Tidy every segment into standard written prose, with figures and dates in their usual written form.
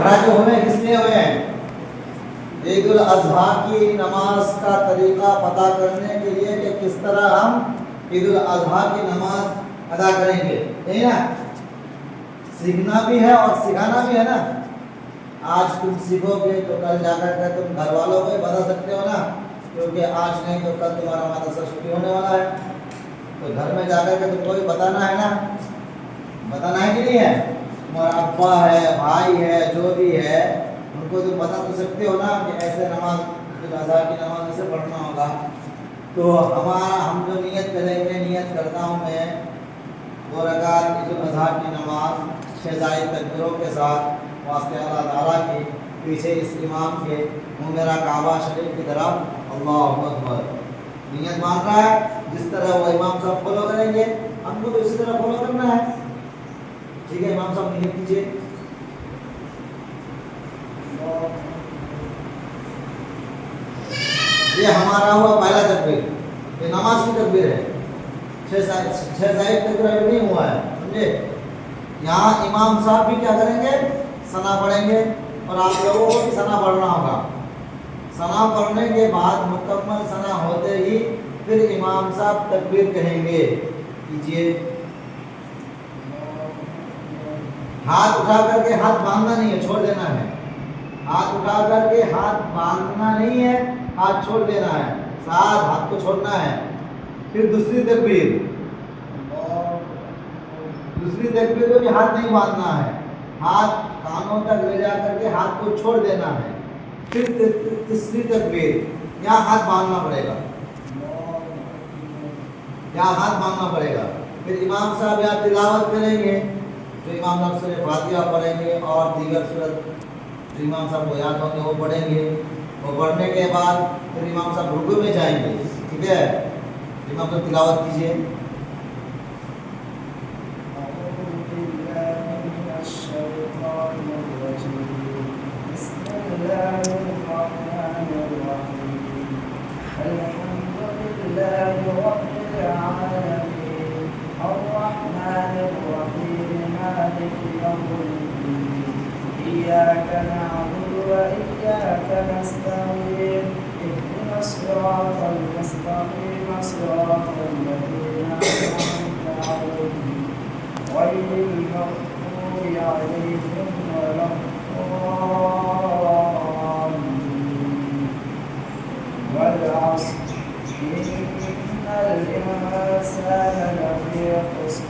جھگڑا جو ہوئے کس لیے ہوئے ہیں؟ عید الاضحیٰ کی نماز کا طریقہ پتہ کرنے کے لیے کہ کس طرح ہم عید الاضحیٰ کی نماز ادا کریں گے، یہی نا؟ سیکھنا بھی ہے اور سکھانا بھی ہے نا۔ آج تم سیکھو گے تو کل جا کر کے تم گھر والوں کو بتا سکتے ہو نا، کیونکہ آج نہیں تو کل تمہارا مدرسہ چھٹی ہونے والا ہے، تو گھر میں جا کر کے تم کو بھی بتانا ہے نا، بتانا ہے کہ نہیں ہے؟ تمہارا ابا ہے، بھائی ہے، جو بھی ہے، ان کو تم بتا تو سکتے ہو نا کہ ایسے نماز عید الاضحیٰ کی نماز ایسے پڑھنا ہوگا۔ تو ہم جو نیت کریں گے، نیت کرتا ہوں میں 2 رکعت عید الاضحیٰ کی نماز 6 زائد تکبیروں کے ساتھ واسطے اللہ تعالیٰ کے، پیچھے اس امام کے، منہ میرا کعبہ شریف کی طرف، اللہ اکبر، نیت مان رہا ہے۔ جس طرح وہ امام صاحب فالو کریں گے ہم کو تو اسی طرح فالو کرنا ہے، ٹھیک ہے؟ امام صاحب نیت کیجیے۔ یہ ہمارا ہوا پہلا تکبیر، یہ نماز کی تکبیر ہے، 6 زائد تکبیر ابھی نہیں ہوا ہے، سمجھے؟ یہاں امام صاحب بھی کیا کریں گے؟ ثنا پڑھیں گے، اور آپ لوگوں کو بھی ثنا پڑھنا ہوگا۔ ثنا پڑھنے کے بعد مکمل ثنا ہوتے ہی پھر امام صاحب تکبیر کہیں گے، کیجیے۔ ہاتھ اٹھا کر کے ہاتھ باندھنا نہیں ہے، چھوڑ دینا ہے۔ ہاتھ اٹھا کر کے ہاتھ باندھنا نہیں ہے، ہاتھ چھوڑ دینا ہے، ساتھ ہاتھ کو چھوڑنا ہے۔ پھر دوسری تکبیر میں بھی ہاتھ نہیں باندھنا ہے، ہاتھ کانوں تک لے جا کر کے ہاتھ کو چھوڑ دینا ہے۔ پھر تیسری تکبیر، یہاں ہاتھ باندھنا پڑے گا، یہاں ہاتھ باندھنا پڑے گا۔ پھر امام صاحب یہاں تلاوت کریں گے، جو امام صاحب سورہ فاتحہ پڑھیں گے اور دیگر سورت جو امام صاحب کو یاد ہوں گے وہ پڑھیں گے۔ وہ پڑھنے کے بعد پھر امام صاحب رکوع میں جائیں گے، ٹھیک ہے؟ امام صاحب تلاوت کیجیے۔ إياك نعبد وإياك نستعين اهدنا الصراط المستقيم صراط الذين أنعمت عليهم غير المغضوب عليهم ولا الضالين والعصر إن الإنسان لفي خسر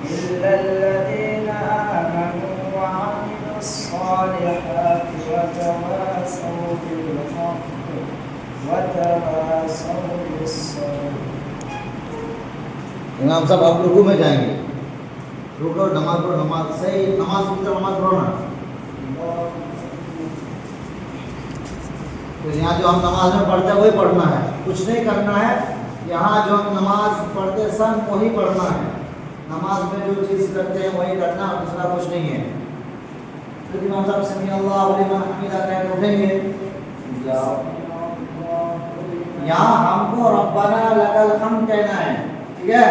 إلا الذين آمنوا وعملوا الصالحات وتواصوا بالحق وتواصوا بالصبر۔ امام صاحب آپ رکوع میں جائیں گے، رکو نماز پڑھو، نماز صحیح، نماز کی طرح نماز پڑھو نا۔ تو یہاں جو ہم نماز میں پڑھتے ہیں وہی پڑھنا ہے، کچھ نہیں کرنا ہے۔ یہاں جو ہم نماز پڑھتے سن وہی پڑھنا ہے، نماز میں جو چیز کرتے ہیں وہی کرنا، دوسرا کچھ نہیں ہے۔ پھر امام صاحب سمیع اللہ لمن حمیدہ کہہ کے اٹھیں گے۔ یہاں ہم کو ربنا لک الحمد کہنا ہے، ٹھیک ہے؟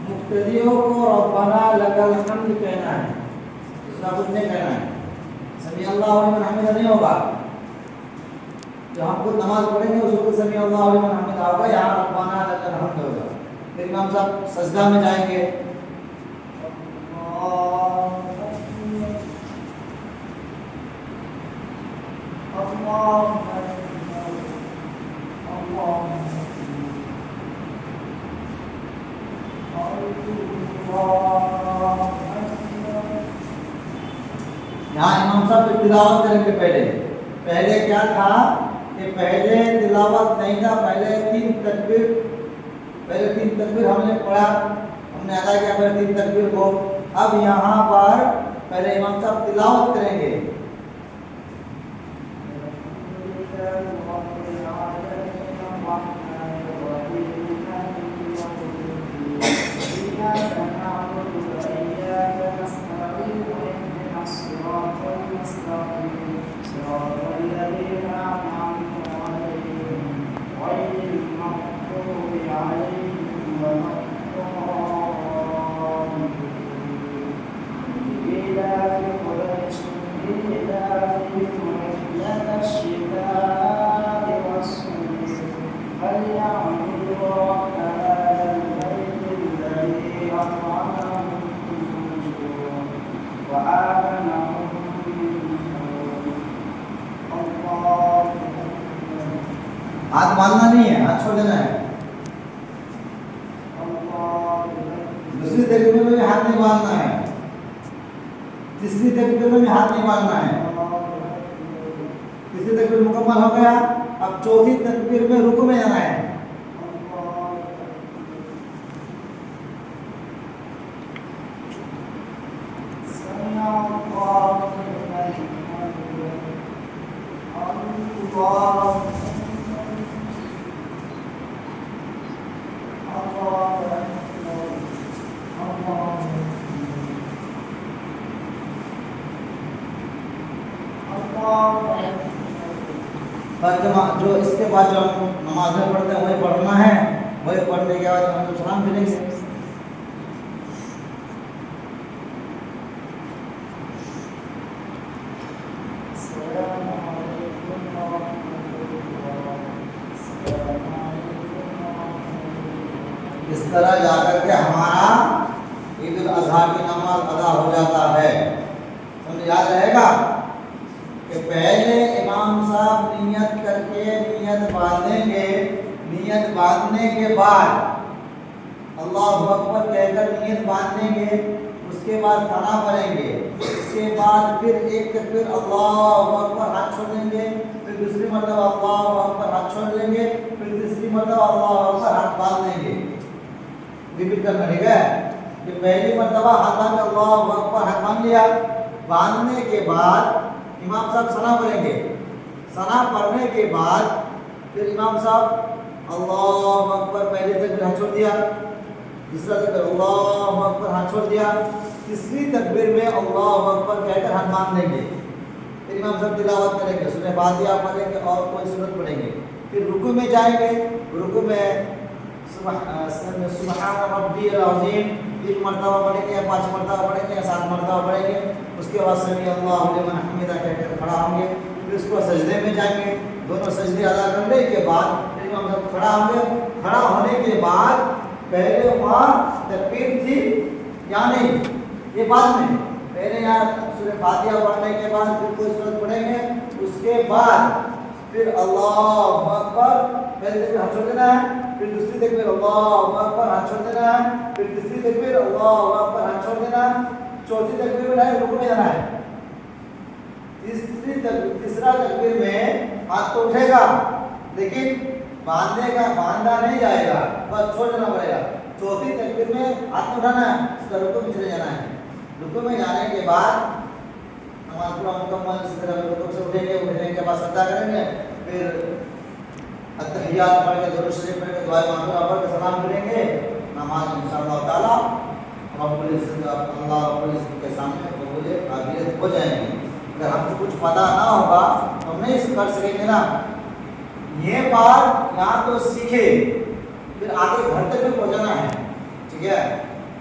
مقتدیوں کو ربنا لک الحمد کہنا ہے، دوسرا کچھ نہیں کہنا ہے۔ سمیع اللہ لمن حمیدہ نہیں ہوگا، جو ہم خود نماز پڑھیں گے اس کو سمیع اللہ لمن حمیدہ ہوگا، یہاں ربنا لک الحمد ہوگا۔ پھر امام صاحب سجدہ میں جائیں گے، یہاں امام صاحب تلاوت کریں گے۔ پہلے کیا تھا کہ پہلے تلاوت نہیں تھا، پہلے تین تکبیر ہم نے پڑھا، ہم نے ادا کیا پہلے 3 تکبیر کو۔ اب یہاں پر پہلے امام صاحب تلاوت کریں گے، إلافهم رحلة الشتاء والصيف فليعبدوا رب هذا البيت الذي أطعمهم من جوع وآمنهم من خوف الله हाथ बांधना नहीं है, हाथ छोड़ देना है। दूसरी तकबीर में भी हाथ नहीं बांधना है, तीसरी तकबीर में भी हाथ नहीं बांधना है। तीसरी तकबीर मुकम्मल हो गया, अब चौथी तकबीर में रुकू में जाना है। तर्जुमा जो इसके बाद जो हम नमाज में पढ़ते हैं वही पढ़ना है, वही पढ़ने के बाद हम सलाम फिरेंगे। इस तरह जाकर के हमारा ईद उल अजहा की नमाज अदा हो जाता है। समझ याद रहेगा कि पहले इमाम साहब नियत करके नियत बांधेंगे, नियत बांधने के बाद अल्लाहु अकबर कहकर नियत बांधेंगे, उसके बाद खाना पढ़ेंगे, उसके बाद फिर एक तकबीर अल्लाहु अकबर हाथ छोड़ देंगे, फिर दूसरी मरतबा अल्लाहु अकबर हाथ छोड़ देंगे, फिर तीसरी मरतबा अल्लाहु अकबर हाथ बांध देंगे। रिपीट करना, ठीक है? कि पहली मरतबा हाथ बांध अल्लाहु अकबर हाथ बांध लिया, बांधने के बाद इमाम साहब सना पढ़ेंगे, सना पढ़ने के बाद फिर इमाम साहब अल्लाहु अकबर पहले तकबीर हाथ छोड़ दिया, दूसरा तकबीर अल्लाहु अकबर हाथ छोड़ दिया, तीसरी तकबीर में अल्लाहु अकबर कहकर हाथ बांध देंगे। फिर इमाम साहब तिलावत करेंगे, सूरह फातिहा पढ़ेंगे और कोई सूरत पढ़ेंगे, फिर रुकू में जाएंगे, रुकू में सुब्हान रब्बियल अज़ीम 3 मरतबा पढ़ेंगे या 5 मरतबा पढ़ेंगे या 7 मरतबा पढ़ेंगे, उसके बाद समी अल्लाहु लिमन हमीदा कहकर खड़ा होंगे, फिर उसको सजदे में जाएंगे, दोनों सजदे अदा करने के बाद फिर इमाम साहब खड़ा होंगे, खड़ा होने के बाद पहले वहाँ तकबीर थी या नहीं, ये बाद में, पहले यहाँ सूरह फातिहा पढ़ने के बाद फिर कोई सूरत पढ़ेंगे, उसके बाद फिर अल्लाहु अकबर पहले तकबीर हाथ छोड़ देना है, फिर दूसरी तकबीर अल्लाहु अकबर हाथ छोड़ देना है, फिर तीसरी तकबीर अल्लाहु अकबर हाथ छोड़ देना है, चौथी तकबीर में रुकू में जाना है, तीसरा तकबीर में हाथ तो उठेगा लेकिन बांधा नहीं जाएगा, बस छोड़ देना पड़ेगा। चौथी तकबीर में हाथ तो उठाना है, उसका रुकू में चले जाना है। रुकू में जाने के बाद नमाज पूरा मुकम्मल इस तरह रुकू से उठेंगे, उठने के बाद सजदा करेंगे, फिर अत्तहियात पढ़ के दुरूद शरीफ पढ़ के दुआ मांगूंगा पढ़ के सलाम करेंगे, नमाज इंशाअल्लाह ताला रब्बुल इज्जत अल्लाह रब्बुल इज्जत के सामने कबूल काबिलियत हो जाएंगी। अगर हमको कुछ पता ना होगा तो हम नहीं कर सकेंगे ना। ये बात यहाँ तो सीखे, फिर आगे घर तक भी पहुँचाना है, ठीक है?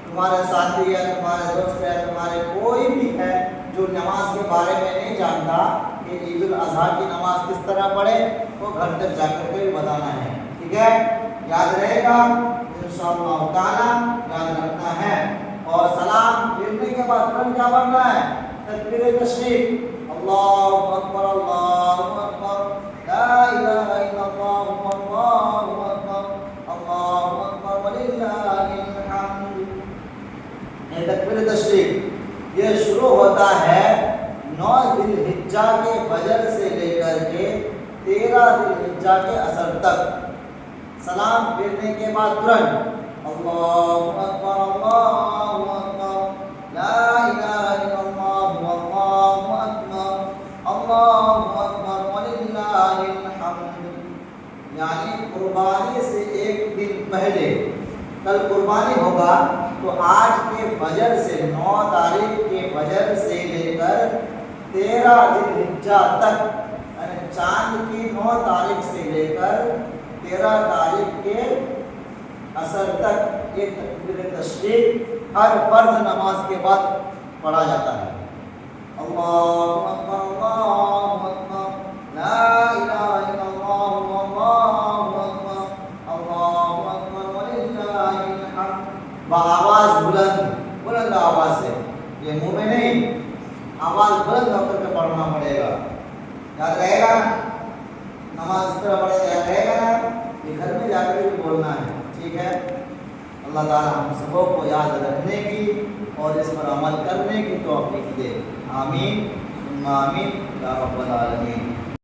तुम्हारे साथी है, तुम्हारे दोस्त है, तुम्हारे कोई भी है जो नमाज के बारे में नहीं जानता कि ईद उल अजहा की नमाज किस तरह पढ़े, वो घर तक जाकर के भी बताना है, ठीक है? याद रहेगा इंशाअल्लाह ताला, याद रखना है। और सलाम फिरने के बाद तुरंत क्या पढ़ना है? तकबीर तशरीफ, अल्लाहु अकबर अल्लाहु अकबर ला इलाहा इल्लल्लाह अल्लाहु अकबर अल्लाहु अकबर वलिल्लाहिल हम्द। ये तकबीर तशरीफ ये शुरू होता है 9 ज़िलहिज्जा के फजर से लेकर के 13 ज़िलहिज्जा के असर तक। सलाम फिरने के बाद तुरंत अल्लाहु अकबर ला इलाहा इल्लल्लाह अल्लाहु अकबर वलिल्लाहिल हम्द। यानी कुर्बानी से एक दिन पहले, कल कुर्बानी होगा तो आज के फजर से 9 तारीख के फजर से लेकर 13 ज़िलहिज्जा तक, यानी चांद की 9 तारीख से लेकर 13 तारीख के असर तक ये तकबीर तशरीफ हर फर्ज नमाज के बाद पढ़ा जाता है। اللہ اکبر لا الہ الا اللہ اللہ اکبر وللہ الحمد. بآواز بلند آواز سے، یہ منہ میں نہیں، آواز بلند ہو کر کے پڑھنا پڑے گا. یاد رہے گا نماز اس طرح پڑھے گا، یاد رہے گا نا، یہ گھر میں جا کر بھی بولنا ہے. ٹھیک ہے. اللہ تعالی ہم سبوں کو یاد رکھنے کی اور اس پر عمل کرنے کی توفیق دے. آمین ثم آمین یا رب العالمین.